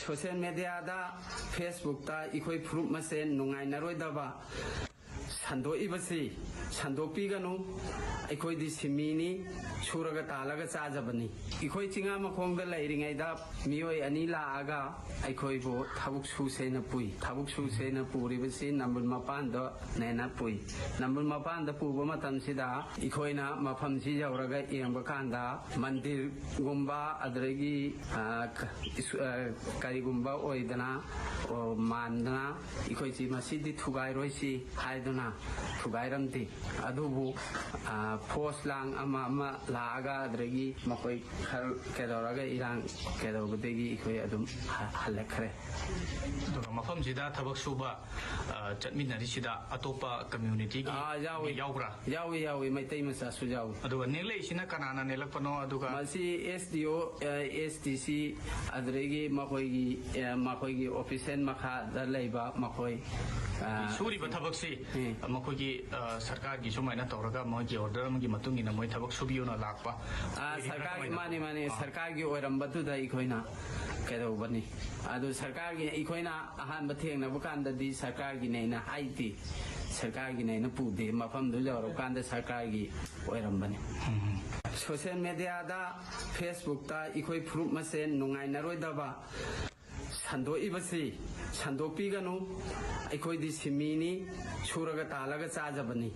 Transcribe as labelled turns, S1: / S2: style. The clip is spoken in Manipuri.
S1: सोशल मीडिया फेसबुक इखोई फुरुप मसेन नुंगाइनरोइदबा संदोइबसी संदोपीगनु अखोइदी सिमीनी सुरगा तालगा चाजबनी इखोई चिंगा मखोंगदा लैरिङैदा मियोय अनि लाआगा अखोइबो थाबुक सुसेना पुई थाबुक सुसेना पुरिबसी नंबर मपान द नेना पुई नंबर मपान द पुबो मतमसिदा इखोइना मफमसि जौरगा येंबा कांदा मंदिर गुम्बा अदरगी करिगुम्बा ओइदना मानदना इखोइची मसिदी थुगाइरोइसी हाइदना थुगाइरमती अदुबु फोर्स लांग अमा लागा अदरगी मकोई खर केदौरगा इरांग केदौबदेगी इखोइ अदुम हलखरे
S2: मफमसिदा थबक सुबा चटमिनरिसिदा अतोपा कम्युनिटी की याउब्रा
S1: यावी मैतै मसा सुजाउ
S2: अदुगा नेलेसिना कनाना नेलकपनो अदुगा
S1: मसी एसडीओ एसटीसी अदरगी मकोई ऑफिसर मखा दलैबा मकोई
S2: सूरी थबक से मखोगी सरकार की सुमाइना तौरगा मोगी ऑर्डर मगी मतुंगी ना मोई थबक सुबियोना लाकपा
S1: सरकार माने सरकार की ओरंबतुदा इखोइना केदौबनी अदु सरकार की इखोइना अहान बथेंगना कांददी सरकार की नैना हाइती सरकार की नैना पुदे मफम दु जौरो कांद सरकार की ओरंबनी सोशल मीडिया फेसबुक इखोई फुरुप मसेन नुंगाइनरोइदबा संदोइबसी संदोपीगनु अखोइदी सिमीनी सुरगा तालगा चाजबनी।